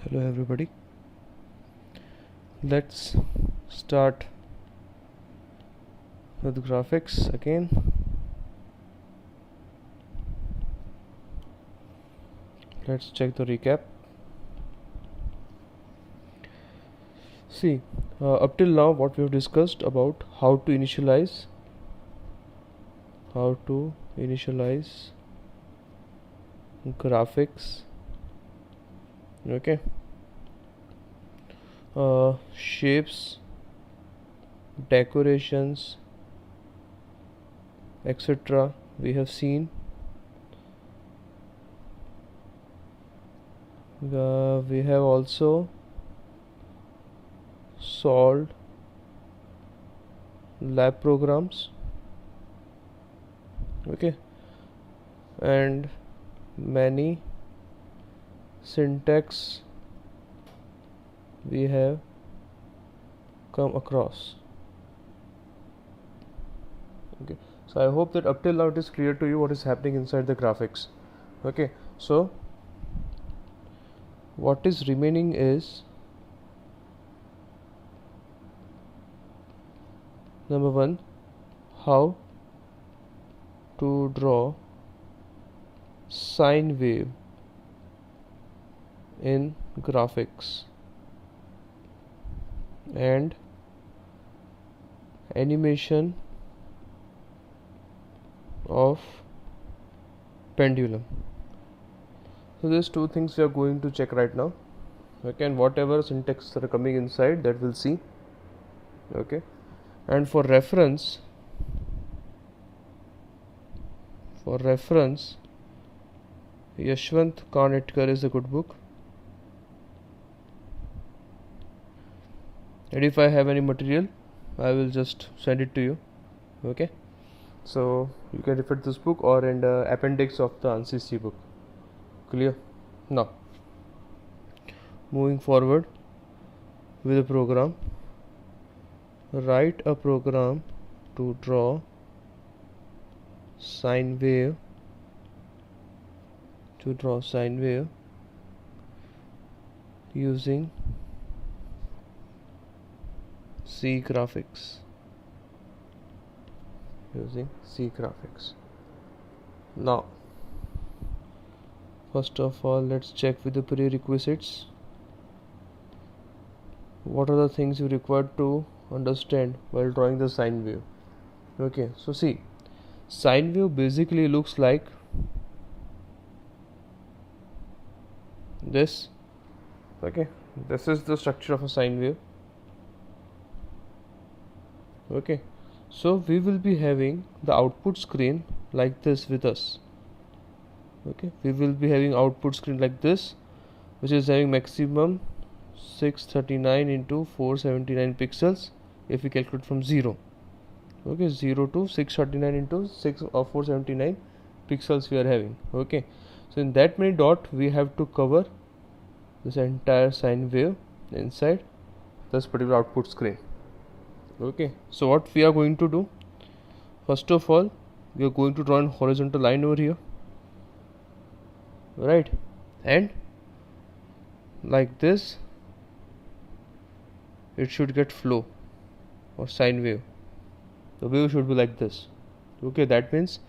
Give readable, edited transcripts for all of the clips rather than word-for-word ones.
Hello everybody, let's start with graphics again. Let's check the recap. See, up till now what we have discussed about how to initialize graphics, okay, shapes, decorations, etc. we have seen. We have also solved lab programs, okay, and many syntax we have come across. Okay, so I hope that up till now it is clear to you what is happening inside the graphics. Okay, so what is remaining is number one, how to draw sine wave in graphics and animation of pendulum. So there's two things we are going to check right now, okay, and whatever syntax are coming inside that we'll see, okay. And for reference Yashwant Kanetkar is a good book, and if I have any material I will just send it to you, okay. So you can refer to this book or in the appendix of the ANSYS book. Clear? Now moving forward with the program, write a program to draw sine wave using C graphics. Now first of all, let's check with the prerequisites. What are the things you require to understand while drawing the sine wave? Okay, so see, sine wave basically looks like this. Okay, this is the structure of a sine wave. Okay, so we will be having the output screen like this with us. Okay, we will be having output screen like this, which is having maximum 639 into 479 pixels if we calculate from 0. Okay, 0 to 639 into 6 or 479 pixels we are having. Okay, so in that many dot we have to cover this entire sine wave inside this particular output screen. Okay, so what we are going to do, first of all we are going to draw a horizontal line over here, right, and like this it should get flow or sine wave. The wave should be like this. Okay, that means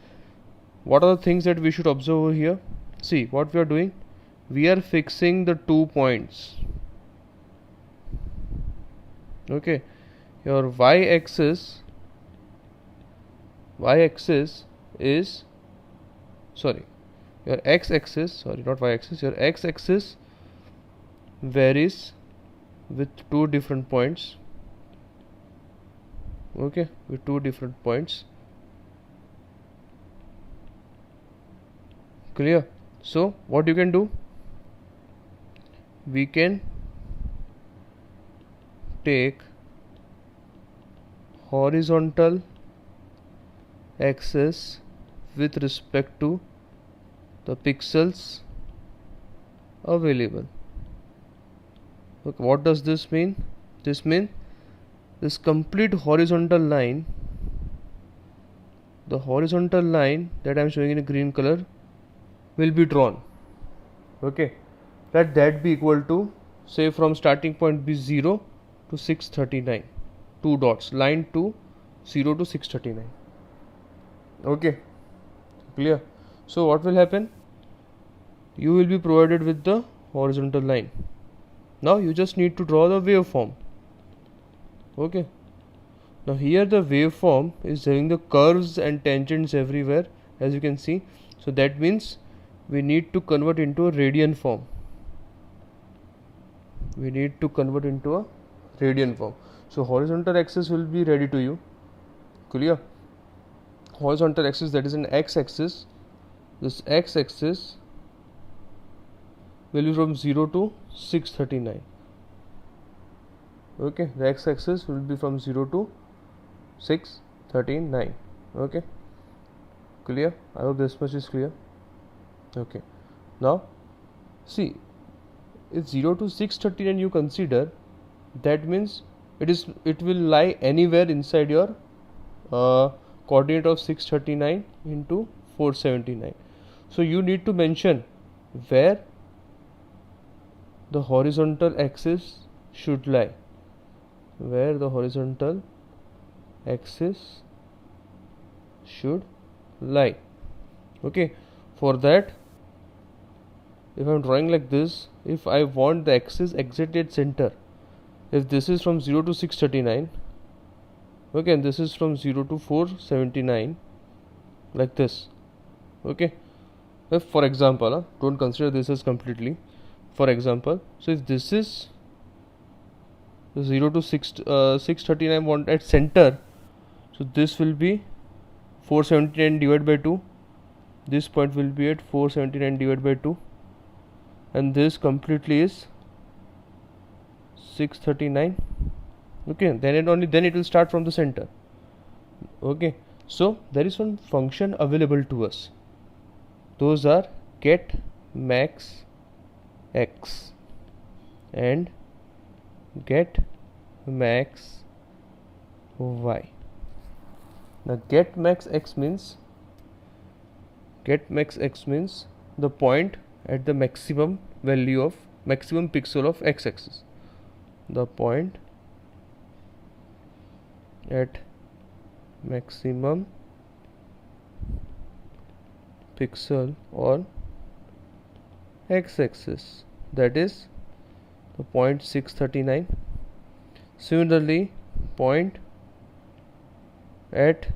what are the things that we should observe over here? See what we are doing, we are fixing the 2 points. Okay, your y-axis is your x-axis, not y-axis, your x-axis varies with 2 different points. Okay, with 2 different points. Clear? So what you can do, we can take horizontal axis with respect to the pixels available. Okay, what does this mean? This means this complete horizontal line, the horizontal line that I am showing in a green color, will be drawn. Okay, let that be equal to say from starting point be 0 to 639, two dots, line to 0 to 639. Okay, clear? So what will happen? You will be provided with the horizontal line. Now you just need to draw the waveform. Okay, now here the waveform is having the curves and tangents everywhere, as you can see. So that means we need to convert into a radian form. We need to convert into a radian form. So horizontal axis will be ready to you. Clear? Horizontal axis, that is an x-axis. This x-axis will be from 0 to 639. Okay, the x-axis will be from 0 to 639. Okay, clear? I hope this much is clear. Okay, now see, if 0 to 639 you consider, that means it will lie anywhere inside your coordinate of 639 into 479. So you need to mention where the horizontal axis should lie, where the horizontal axis should lie. Okay, for that, if I am drawing like this, if I want the axis exactly at center, if this is from 0 to 639, okay, and this is from 0 to 479, like this. Okay, if for example, don't consider this as completely, for example, so if this is 0 to 639 want at center, so this will be 479 divided by 2, this point will be at 479 divided by 2, and this completely is 639. Okay, then it will start from the center. Okay, so there is one function available to us. Those are get max x and get max y. Now get max x means the point at the maximum value of maximum pixel of x-axis. The point at maximum pixel on x-axis, that is the point 639. Similarly, point at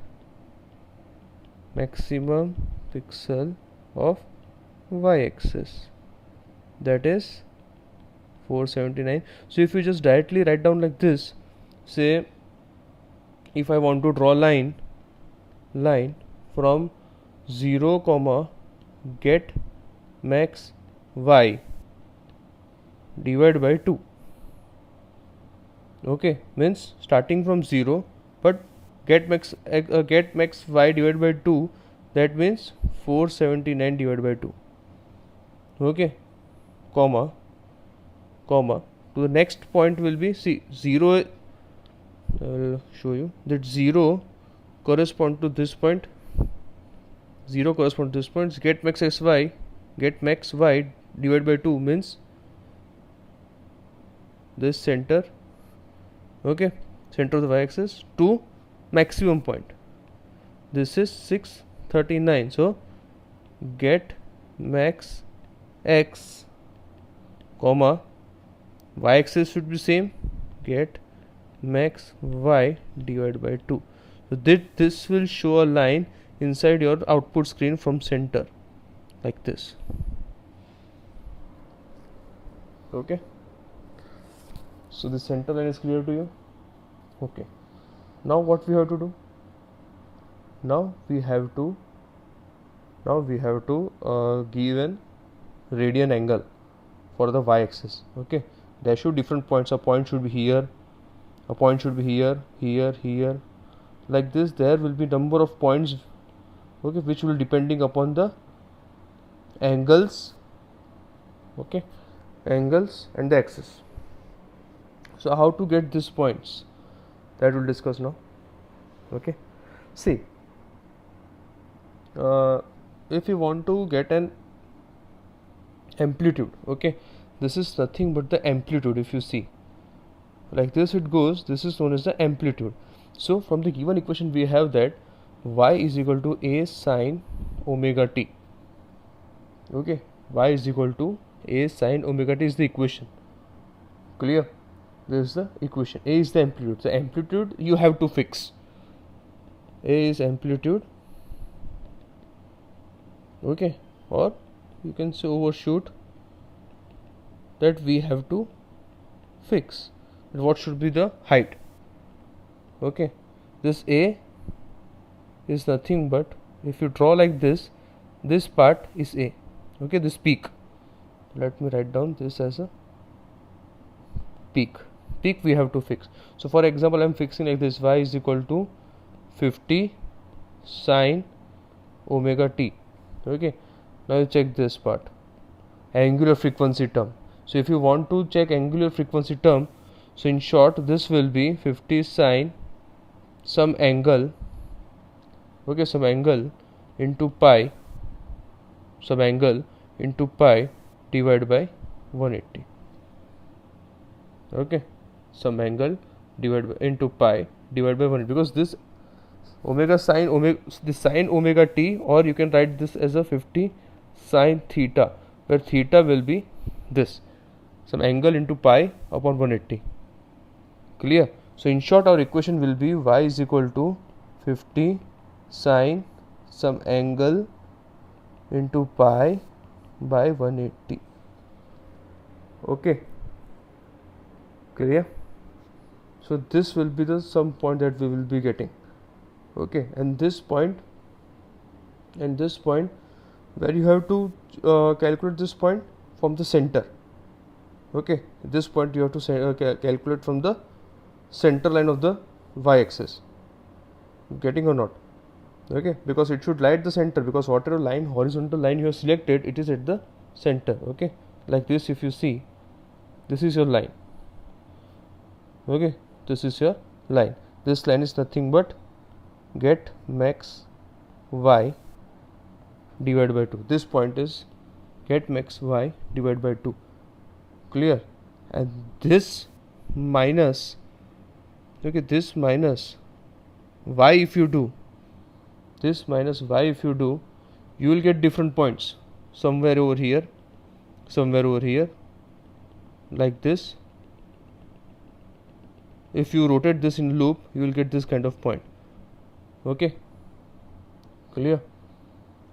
maximum pixel of y-axis, that is 479. So if you just directly write down like this, say if I want to draw line from 0 comma get max y divided by 2. Okay, means starting from 0, but get max y divided by 2, that means 479 divided by 2. Okay, comma to the next point will be, see, 0, I will show you that 0 correspond to this point, 0 correspond to this point. Get max y divided by 2 means this center, okay, center of the y-axis to maximum point. This is 639. So get max x comma y-axis should be same, get max y divided by 2. So this will show a line inside your output screen from center like this. Okay, so the center line is clear to you. Okay, now what we have to do? Now we have to give an radian angle for the y-axis. Okay, there should different points. A point should be here, a point should be here, like this. There will be number of points, okay, which will depending upon the angles, okay, angles and the axis. So how to get these points, that we'll discuss now. Okay, see, if you want to get an amplitude, okay, this is nothing but the amplitude. If you see like this it goes, this is known as the amplitude. So from the given equation we have that y is equal to a sine omega t. Okay, y is equal to a sine omega t is the equation. Clear? This is the equation. A is the amplitude. The amplitude you have to fix. A is amplitude. Okay, or you can say overshoot, that we have to fix. What should be the height? Okay, this A is nothing but, if you draw like this part is A. Okay, this peak, let me write down this as a peak we have to fix. So for example, I am fixing like this, y is equal to 50 sine omega t. Okay, now you check this part, angular frequency term. So if you want to check angular frequency term, so in short this will be 50 sine some angle, okay, some angle into pi, some angle into pi divided by 180. Okay, some angle divided by into pi divided by 180, because this omega sine omega, this sine omega t, or you can write this as a 50 sine theta, where theta will be this, some angle into pi upon 180. Clear? So in short our equation will be y is equal to 50 sine some angle into pi by 180. Okay, clear? So this will be the some point that we will be getting. Okay, and this point where you have to calculate this point from the center. Okay, this point you have to calculate from the center line of the y-axis. Getting or not? Okay, because it should lie at the center, because whatever line, horizontal line you have selected, it is at the center. Okay, like this, if you see, this is your line. Okay, this is your line. This line is nothing but get max y divided by 2. This point is get max y divided by 2. Clear? And this minus, okay, this minus y, if you do this minus y, if you do, you will get different points, somewhere over here, somewhere over here, like this. If you rotate this in loop, you will get this kind of point. Okay, clear?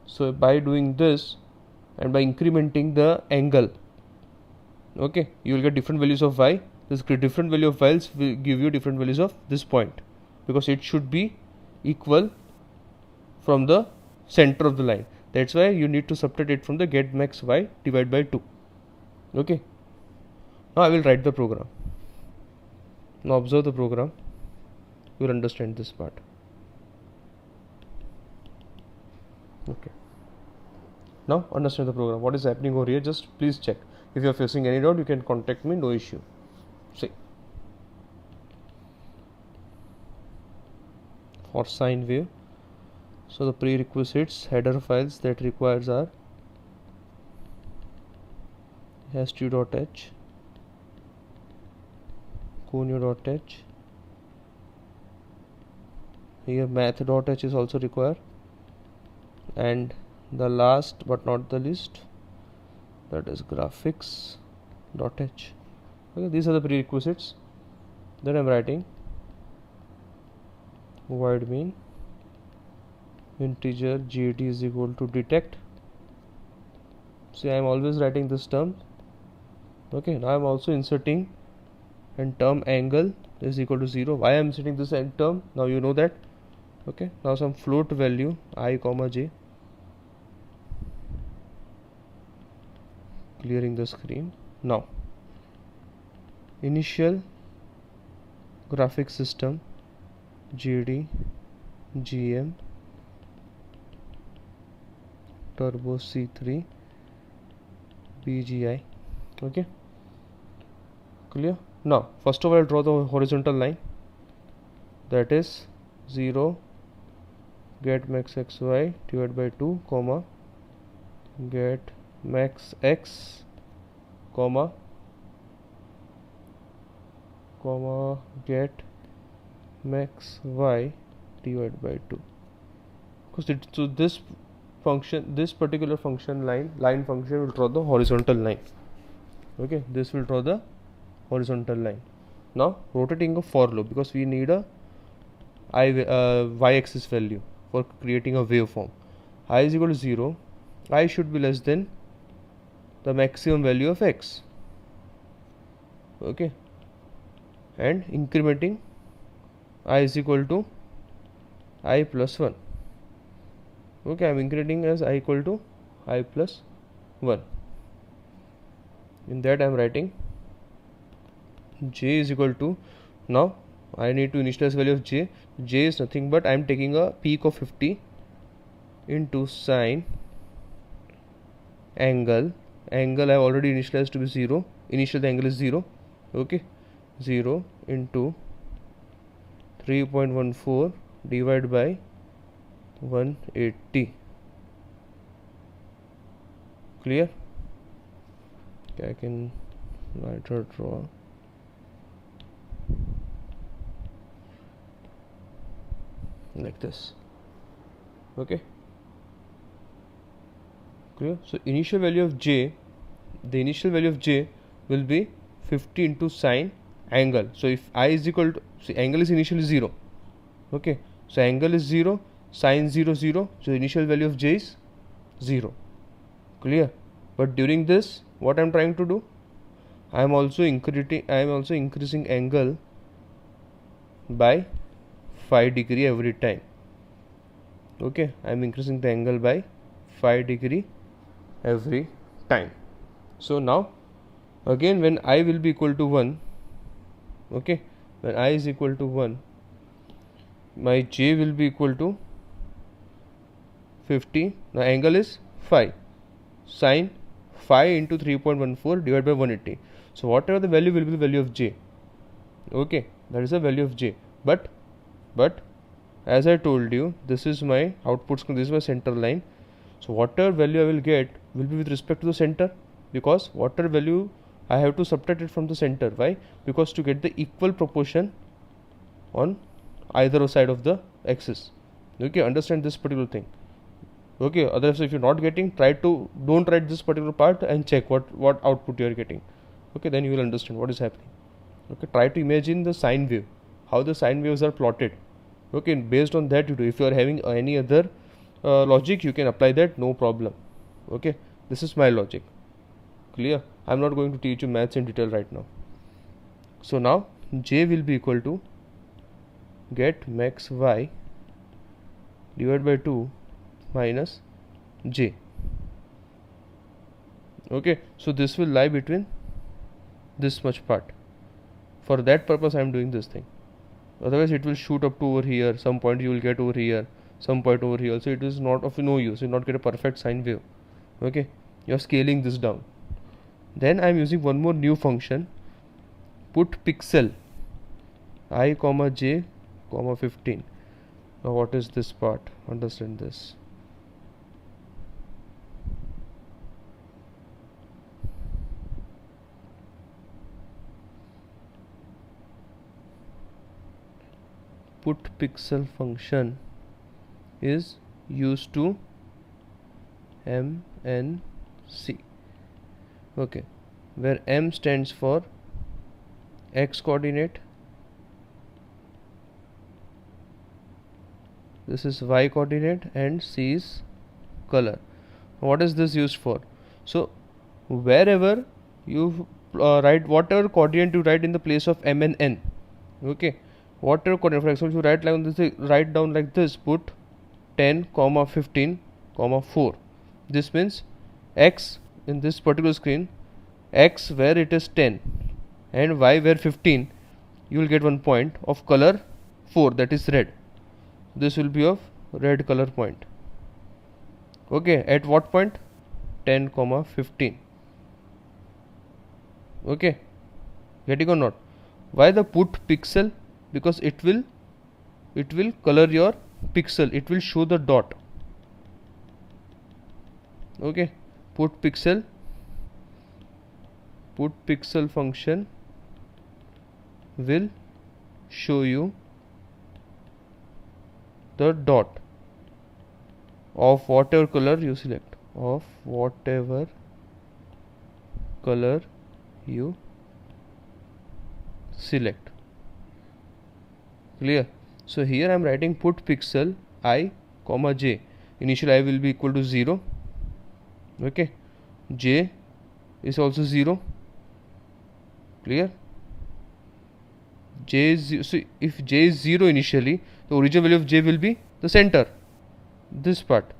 So by doing this and by incrementing the angle, okay, you will get different values of y. This different value of y will give you different values of this point, because it should be equal from the center of the line. That's why you need to subtract it from the get max y divided by 2. Okay, now I will write the program. Now observe the program, you will understand this part. Okay, now understand the program, what is happening over here. Just please check. If you are facing any doubt, you can contact me, no issue. See, for sine wave, so the prerequisites header files that requires are stu.h, conio.h, here math.h is also required, and the last but not the least, that is graphics.h. Okay, these are the prerequisites. Then I am writing void main integer GD is equal to detect. See, I am always writing this term. Okay, now I am also inserting and term angle is equal to 0. Why I am inserting this term? Now you know that. Okay, now some float value I comma j. Clearing the screen. Now initial graphic system GD GM turbo C3 BGI. Okay, clear? Now first of all, I'll draw the horizontal line, that is 0 get max xy divided by 2 comma get max x comma get max y divided by 2, because so this function, this particular function line function will draw the horizontal line. Okay, this will draw the horizontal line. Now rotating a for loop, because we need a y axis value for creating a waveform. I is equal to 0, I should be less than the maximum value of x. Okay, and incrementing I is equal to I plus 1. Okay, I am incrementing as I equal to I plus 1. In that I am writing j is equal to, now I need to initialize value of j. J is nothing but I am taking a peak of 50 into sine angle I have already initialized to be 0. Initial the angle is 0. Okay, 0 into 3.14 divided by 180. Clear? Okay, I can write or draw. Like this. Okay, clear? So initial value of j, the initial value of j will be 50 into sine angle. So if I is equal to, see, angle is initially 0. Okay, so angle is 0, sine 0 0, so initial value of j is 0. Clear? But during this, what I am trying to do, I am also increasing angle by 5 degree every time. Okay, I am increasing the angle by 5 degree every time. So now again when I will be equal to 1, okay, when I is equal to 1, my j will be equal to 50. The angle is 5, sine 5 into 3.14 divided by 180. So whatever the value will be the value of j. Okay, that is the value of j. But as I told you, this is my output screen, this is my center line. So whatever value I will get will be with respect to the center, because whatever value I have to subtract it from the center. Why? Because to get the equal proportion on either side of the axis. Okay, understand this particular thing. Okay, otherwise if you're not getting, don't write this particular part and check what output you are getting. Okay, then you will understand what is happening. Okay, try to imagine the sine wave, how the sine waves are plotted. Okay, based on that you do. If you are having any other logic, you can apply that, no problem. Okay, this is my logic. Clear? I am not going to teach you maths in detail right now. So now j will be equal to get max y divided by 2 minus j. Okay, so this will lie between this much part. For that purpose I am doing this thing. Otherwise it will shoot up to over here, some point you will get over here, some point over here, so it is not of no use. You will not get a perfect sine wave. Okay, you are scaling this down. Then I am using one more new function, put pixel I comma j comma 15. Now what is this part? Understand this. Put pixel function is used to MNC. Okay, where M stands for x coordinate, this is y coordinate, and C is color. What is this used for? So wherever you write whatever coordinate you write in the place of M and N, okay, whatever coordinate, for example, you write down like this, put 10 comma 15 comma 4. This means x in this particular screen, x where it is 10 and y where 15, you will get one point of color 4, that is red. This will be of red color point. Okay, at what point? 10 comma 15. Okay, getting or not? Why the put pixel? Because it will color your pixel, it will show the dot. Okay, put pixel put pixel function will show you the dot of whatever color you select, of whatever color you select. Clear? So here I am writing put pixel I comma j. Initial I will be equal to 0. Okay, j is also 0. Clear? J is, so if j is 0 initially, the original value of j will be the center, this part.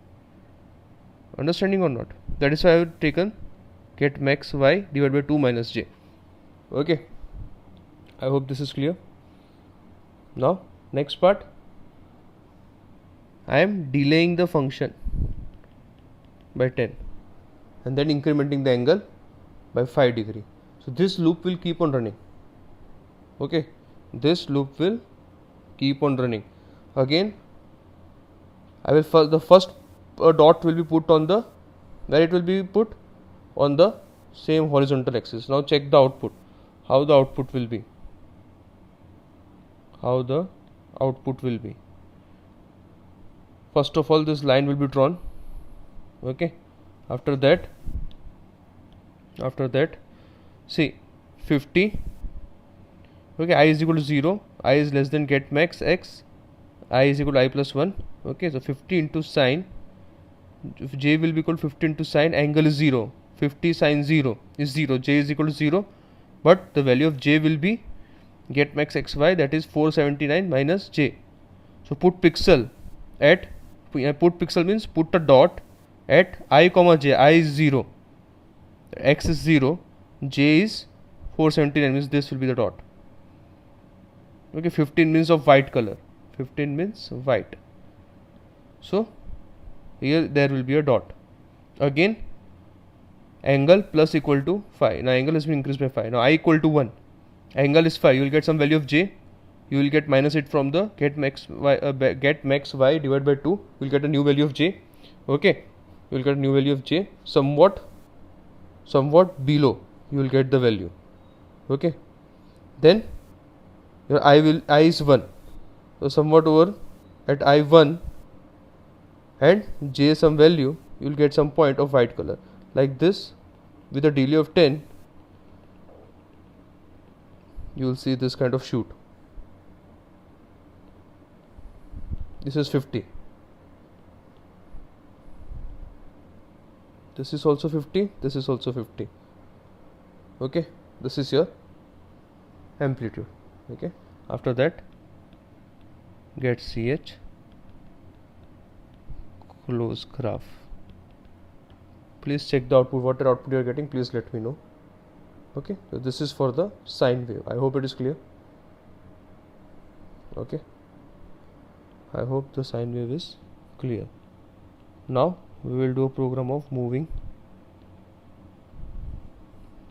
Understanding or not? That is why I have taken get max y divided by 2 minus j. Okay, I hope this is clear. Now next part, I am delaying the function by 10 and then incrementing the angle by 5 degree. So this loop will keep on running. Okay, this loop will keep on running. Again, I will the first dot will be put on the, where it will be put on the same horizontal axis. Now check the output, how the output will be. How the output will be. First of all, this line will be drawn. Okay, after that see 50. Okay, I is equal to 0, I is less than get max x, I is equal to I plus 1. Okay, so 50 into sine, if j will be equal to 50 into sine, angle is 0, 50 sine 0 is 0, j is equal to 0, but the value of j will be get max xy, that is 479 minus j. So put pixel at, put pixel means put a dot at I comma j. I is 0, x is 0, j is 479, means this will be the dot. Okay, 15 means of white color, 15 means white. So here there will be a dot. Again, angle plus equal to 5. Now angle has been increased by 5. Now I equal to 1, angle is 5, you will get some value of j, you will get minus it from the get max y divided by 2, you will get a new value of j. Okay, you will get a new value of j, somewhat below you will get the value. Okay, then your I is 1, so somewhat over at I1 and j some value, you will get some point of white color like this. With a delay of 10, you will see this kind of shoot. This is 50, this is also 50, this is also 50. Okay, this is your amplitude. Okay, after that get ch, close graph. Please check the output, whatever output you are getting, please let me know. Okay, so this is for the sine wave. I hope it is clear. Okay, I hope the sine wave is clear. Now we will do a program of moving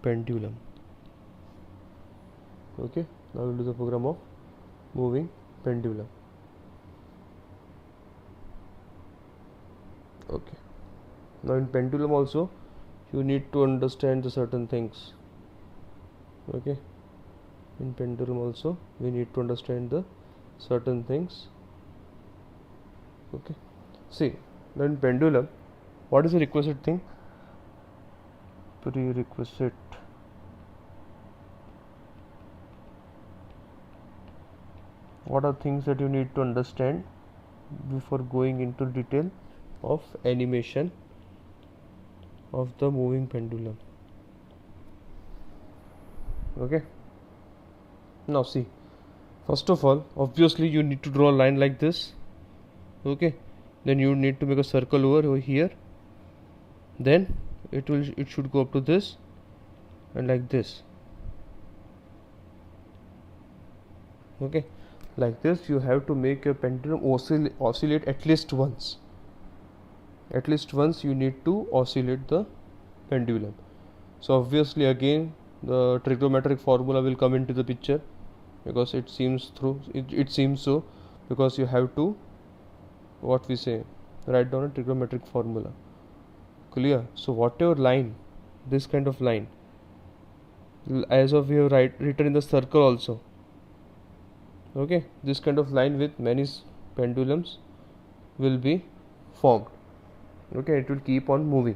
pendulum. Okay, now we will do the program of moving pendulum. Okay, now in pendulum also you need to understand the certain things. Okay, in pendulum also we need to understand the certain things. Okay, see, now in pendulum, what is the requisite thing? Prerequisite. What are things that you need to understand before going into detail of animation of the moving pendulum? Okay, now see, first of all, obviously you need to draw a line like this. Okay, then you need to make a circle over here, then it should go up to this and like this. Okay, like this you have to make your pendulum oscillate at least once. At least once you need to oscillate the pendulum. So obviously again the trigonometric formula will come into the picture, because it seems so, because you have to, what we say, write down a trigonometric formula. Clear? So whatever line, this kind of line, as of we have written in the circle also. Okay, this kind of line with many pendulums will be formed. Okay, it will keep on moving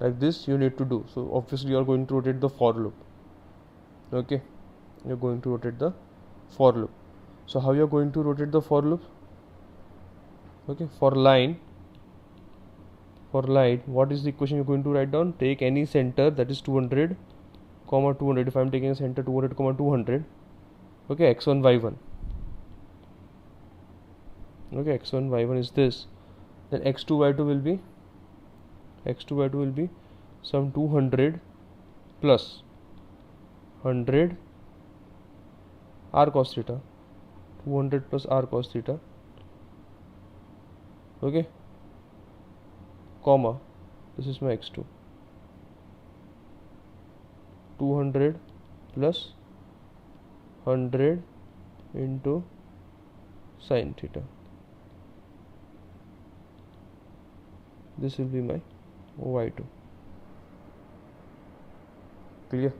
like this. You need to do so. Obviously you are going to rotate the for loop. Okay, you're going to rotate the for loop. So how you are going to rotate the for loop? Okay, for line, what is the equation you're going to write down? Take any center, that is 200 comma 200. If I'm taking a center 200 comma 200, okay, x1 y1, okay, x1 y1 is this. Then x2 y2 will be some 200 plus 100 r cos theta, 200 plus r cos theta, okay, comma, this is my x2, 200 plus 100 into sin theta. This will be my y2. Clear?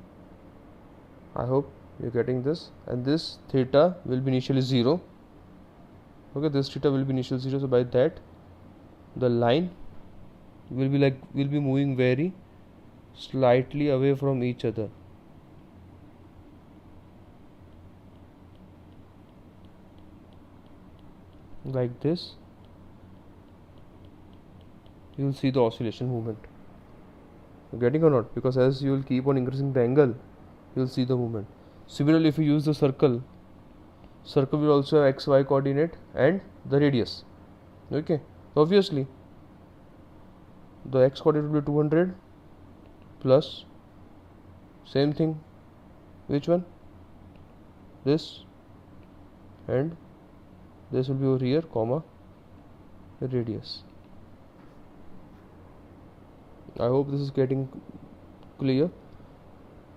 I hope you're getting this. And this theta will be initially 0. Okay, this theta will be initial 0. So by that, the line will be moving very slightly away from each other. Like this. You will see the oscillation movement. You're getting or not? Because as you will keep on increasing the angle, you will see the movement. Similarly, if you use the circle will also have xy coordinate and the radius. Okay, so obviously the x coordinate will be 200 plus same thing, which one? This, and this will be over here, comma, the radius. I hope this is getting clear.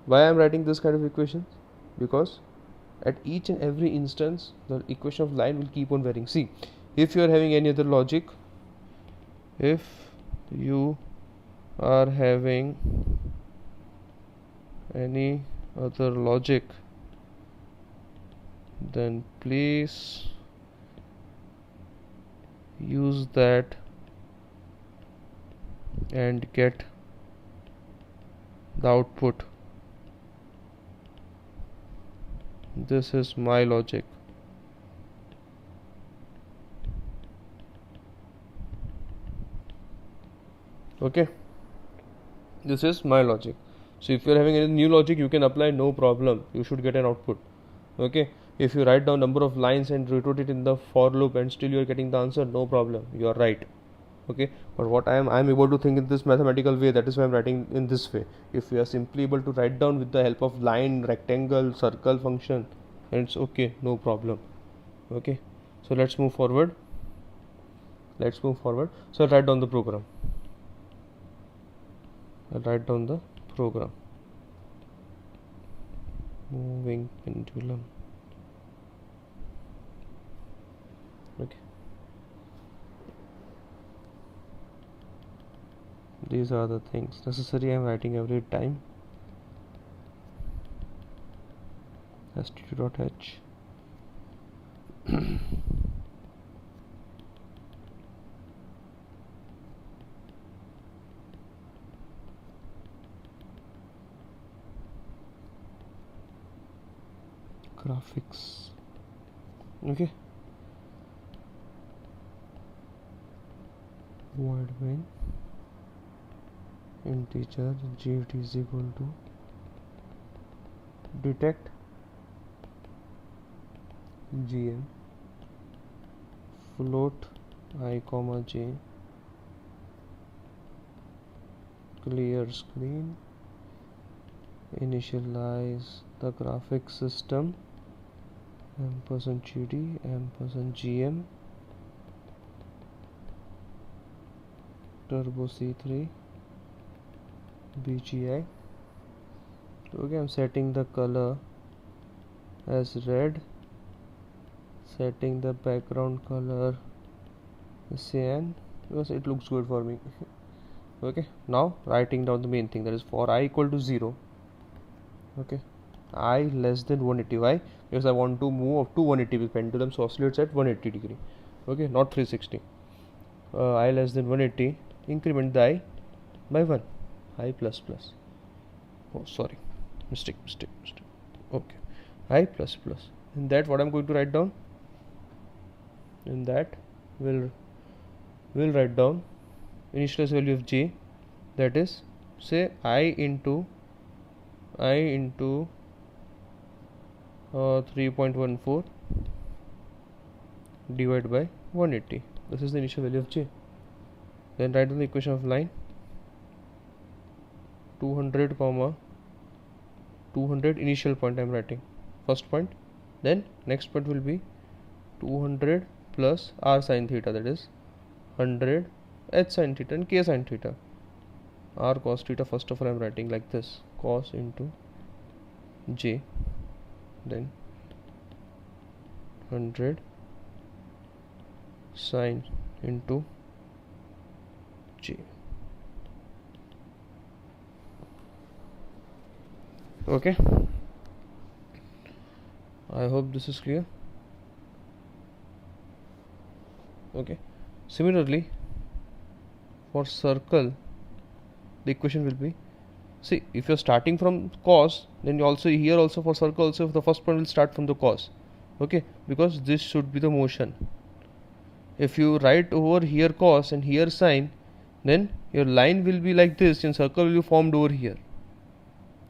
Why I am writing this kind of equations? Because at each and every instance the equation of line will keep on varying. See, if you are having any other logic, if you are having any other logic, then please use that and get the output. This is my logic. Okay, this is my logic. So if you are having any new logic, you can apply, no problem. You should get an output. Okay, if you write down number of lines and rotate it in the for loop and still you are getting the answer, no problem, you are right. Okay, but what I am able to think in this mathematical way, that is why I am writing in this way. If you are simply able to write down with the help of line, rectangle, circle function, and it's okay, no problem. Okay, so let's move forward. So I'll write down the program. Moving pendulum. Okay, these are the things necessary. I am writing every time. st2.h graphics. Okay, void main integer gt is equal to detect gm float I comma j clear screen initialize the graphics system %gd %gm turbo c3 bgi. Okay, I'm setting the color as red, setting the background color cyan because it looks good for me. Okay, now writing down the main thing, that is for I equal to 0. Okay, I less than 180. Why? Because I want to move up to 180 with pendulum, so oscillates at 180 degree. Okay, not 360. I less than 180, increment the I by 1. I plus plus. Oh, sorry, mistake. Okay, I plus plus. In that, what I'm going to write down? In that, we'll write down initialized value of j, that is, say I into 3.14 divided by 180. This is the initial value of j. Then write down the equation of line 200 comma 200 initial point I am writing first point, then next point will be 200 plus r sin theta, that is 100 h sin theta and k sin theta. R cos theta first of all I am writing like this, cos into j, then 100 sin into j. Okay, I hope this is clear. Okay, similarly for circle the equation will be, see, if you're starting from cos, then you also here also for circle also the first point will start from the cos. Okay, because this should be the motion. If you write over here cos and here sin, then your line will be like this and circle will be formed over here.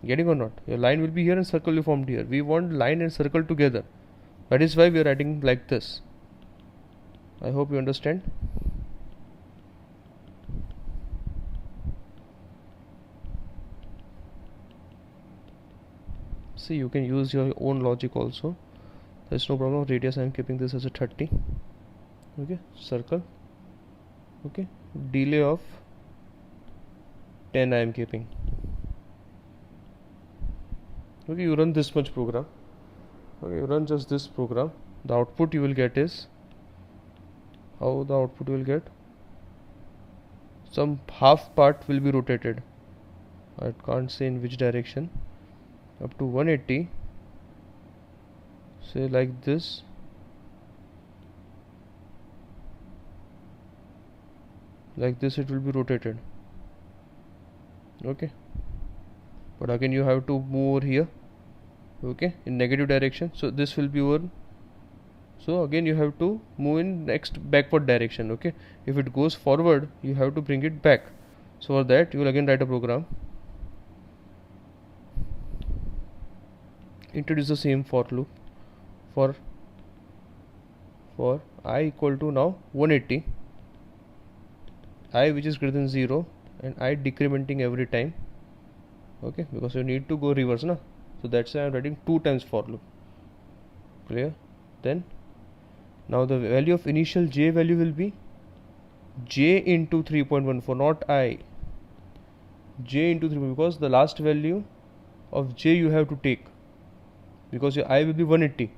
Getting or not? Your line will be here and circle will be formed here. We want line and circle together. That is why we are writing like this. I hope you understand. See, you can use your own logic also. There is no problem. Radius I am keeping this as a 30. Okay, circle. Okay, delay of 10 I am keeping. Okay, you run this much program. Okay, you run just this program. The output you will get is, how the output you will get? Some half part will be rotated. I can't say in which direction. Up to 180. Say like this. Like this it will be rotated. Okay, but again you have to move over here. Okay, in negative direction, so this will be over, so again you have to move in next backward direction. Okay, if it goes forward you have to bring it back, so for that you will again write a program, introduce the same for loop for I equal to now 180, I which is greater than 0 and I decrementing every time. Okay, because you need to go reverse na, so that's why I am writing 2 times for loop. Clear? Then now the value of initial j value will be j into 3.14, not I. J into 3, because the last value of j you have to take, because your I will be 180.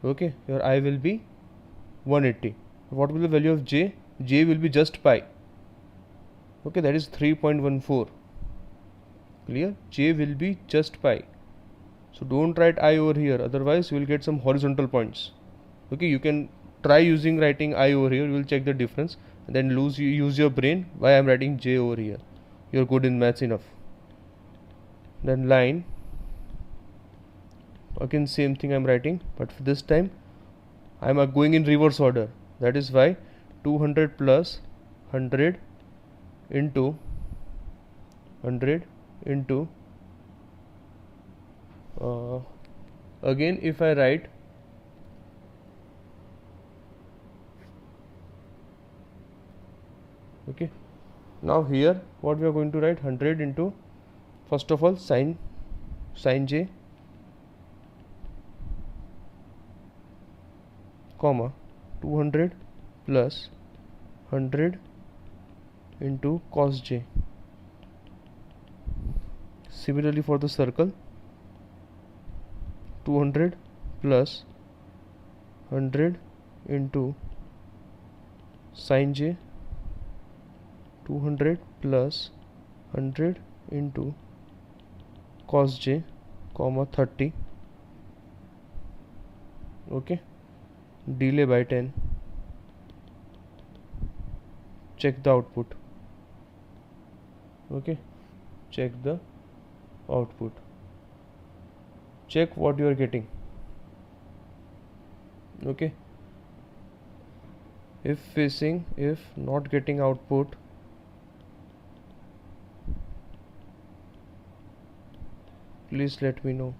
Okay, your I will be 180. What will be the value of j? J will be just pi. Okay, that is 3.14. Clear? J will be just pi. So don't write I over here, otherwise you will get some horizontal points. Okay, you can try using writing I over here, you will check the difference, and then use your brain why I am writing J over here. You are good in maths enough. Then line, again same thing I am writing, but for this time I am going in reverse order. That is why 200 plus 100 into 100 into again if I write okay, now here what we are going to write, 100 into first of all sin j comma 200 plus 100 into cos j. Similarly for the circle, 200 plus 100 into sin j, 200 plus 100 into cos j, comma 30. Okay, delay by 10. Check the output. Okay, check the output. Check what you are getting. Okay, if not getting output, please let me know.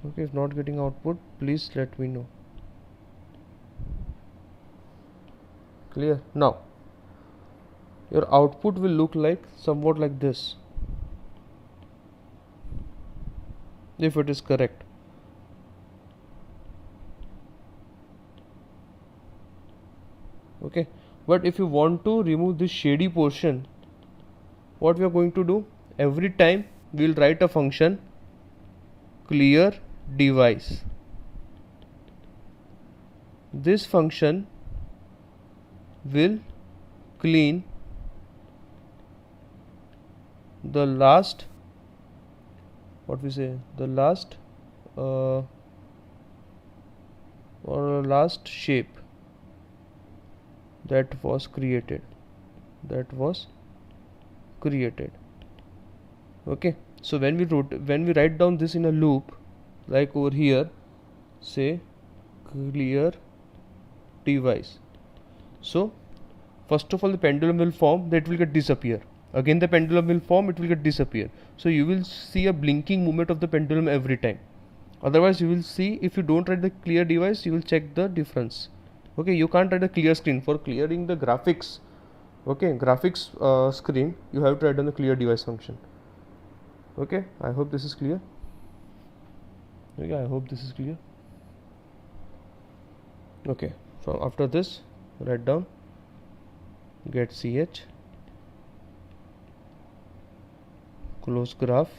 Okay, if not getting output, please let me know. Clear? Now your output will look like somewhat like this if it is correct. Okay, but if you want to remove this shady portion, what we are going to do, every time we will write a function clear device. This function will clean the last, what we say, the last or last shape that was created. Okay, so when we write down this in a loop, like over here, say clear device. So first of all, the pendulum will form, that will get disappear. Again the pendulum will form, it will get disappear. So you will see a blinking movement of the pendulum every time. Otherwise you will see, if you don't write the clear device, you will check the difference. Okay, you can't write a clear screen. For clearing the graphics, okay, graphics screen, you have to write down the clear device function. Okay, I hope this is clear. Okay, I hope this is clear. Okay, so after this, write down get ch, close graph.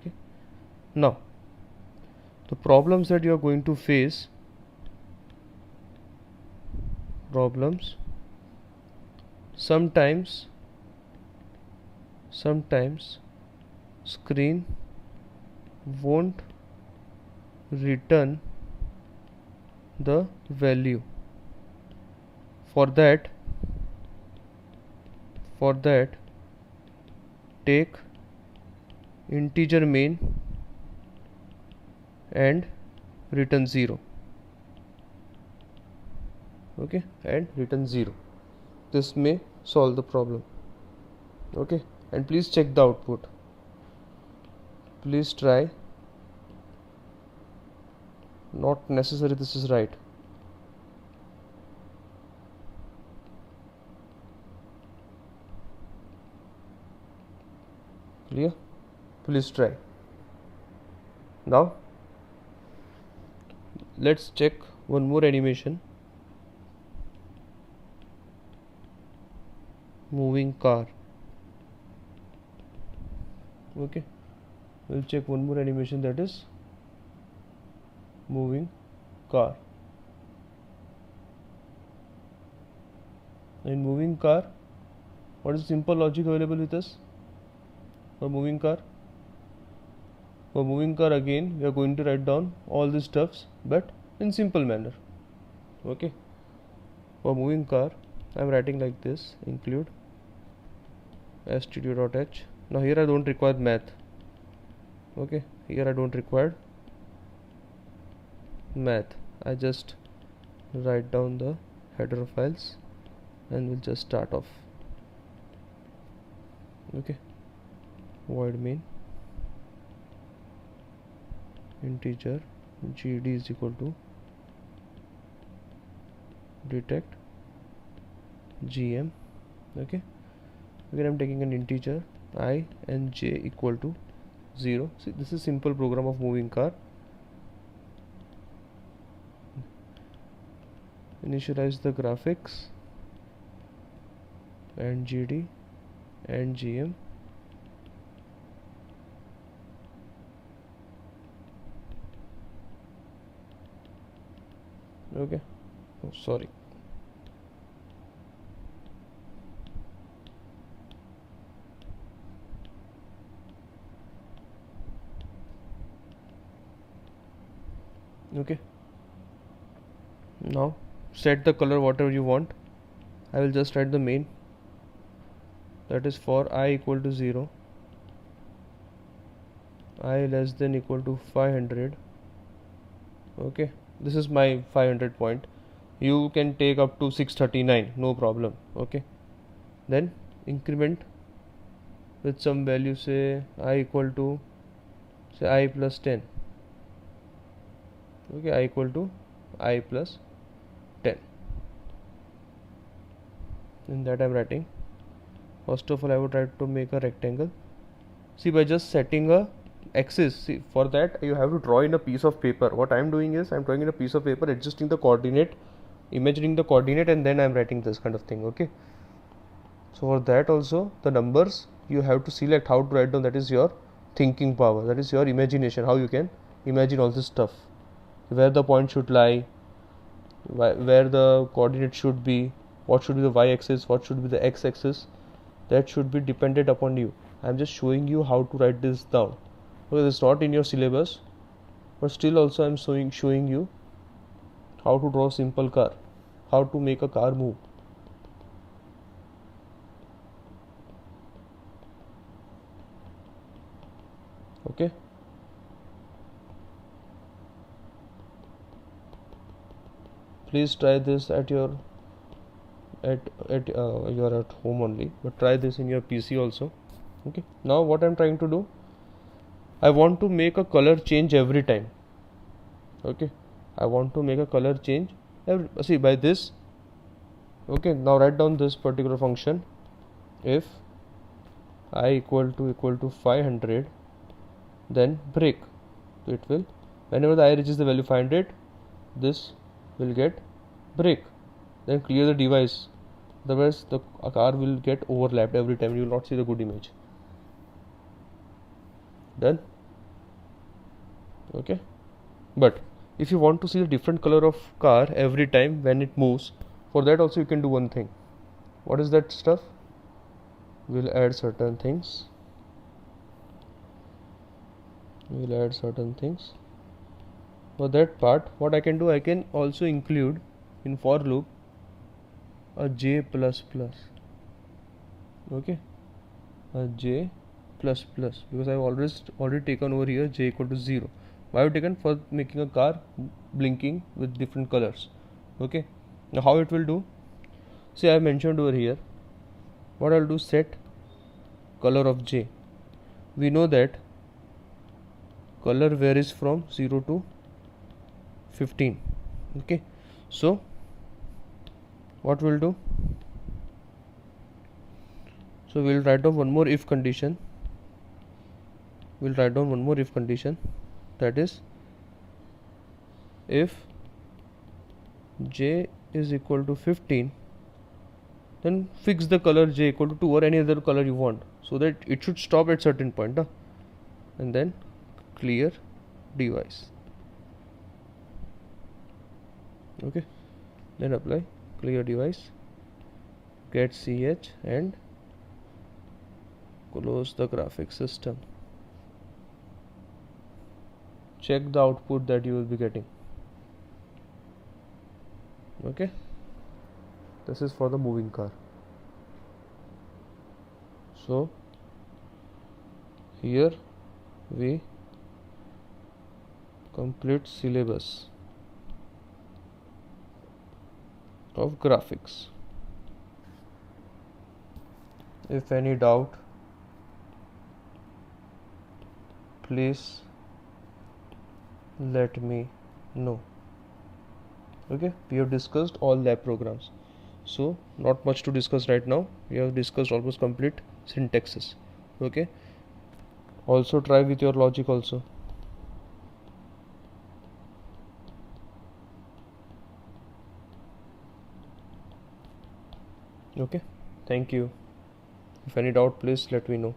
Okay, now the problems that you are going to face, sometimes screen won't return the value. For that take integer main and return 0. Okay, and return 0. This may solve the problem. Okay, and please check the output. Please try. Not necessary this is right. Clear? Please try. Now let's check one more animation. Moving car. Okay, we'll check one more animation, that is moving car. In moving car, what is the simple logic available with us for moving car? For moving car, again we are going to write down all these stuffs, but in simple manner. Okay, for moving car I am writing like this: include studio.h. Now here I don't require math. Okay, here I don't require math. I just write down the header files and we'll just start off. Okay, void main integer gd is equal to detect gm. Okay, again I'm taking an integer I and j equal to 0. See, this is simple program of moving car. Initialize the graphics and gd and gm. Okay, oh sorry, Okay, now set the color whatever you want. I will just write the main, that is for I equal to 0, I less than equal to 500. Okay, this is my 500 point. You can take up to 639, no problem. Okay, then increment with some value, say I equal to, say I plus 10. Okay, I equal to I plus 10. In that I am writing, first of all I would try to make a rectangle. See, by just setting a axis, see, for that you have to draw in a piece of paper. What I am doing is I am drawing in a piece of paper, adjusting the coordinate, imagining the coordinate, and then I am writing this kind of thing. Okay, so for that also the numbers you have to select how to write down. That is your thinking power, that is your imagination, how you can imagine all this stuff, where the point should lie, where the coordinate should be, what should be the y-axis, what should be the x-axis. That should be dependent upon you. I am just showing you how to write this down. Okay, it's not in your syllabus, but still also I am showing you how to draw a simple car, how to make a car move. Okay, please try this at your you're at home only, but try this in your PC also. Okay, now what I'm trying to do, I want to make a color change every time. Okay, I want to make a color change see, by this. Okay, now write down this particular function. If I equal to 500, then break. It will, whenever the I reaches the value 500, this will get break. Then clear the device, otherwise the car will get overlapped every time. You will not see the good image. Done. Okay, but if you want to see the different color of car every time when it moves, for that also you can do one thing. What is that stuff? We'll add certain things. For that part, what I can do, I can also include in for loop a j plus plus. Okay, a j plus plus, because I've already taken over here j equal to 0. Why have taken? For making a car blinking with different colors. Okay, now how it will do, see, I have mentioned over here, what I'll do, set color of j. We know that color varies from 0 to 15. Okay, so what we'll do, so we'll write down one more if condition. That is, if j is equal to 15, then fix the color j equal to 2 or any other color you want, so that it should stop at certain point, and then clear device. Okay, then apply clear device, get ch, and close the graphic system. Check the output that you will be getting. Okay, this is for the moving car. So here we complete syllabus of graphics. If any doubt, please let me know. Okay, we have discussed all lab programs, so not much to discuss right now. We have discussed almost complete syntaxes. Okay, also try with your logic also. Okay, thank you. If any doubt, please let me know.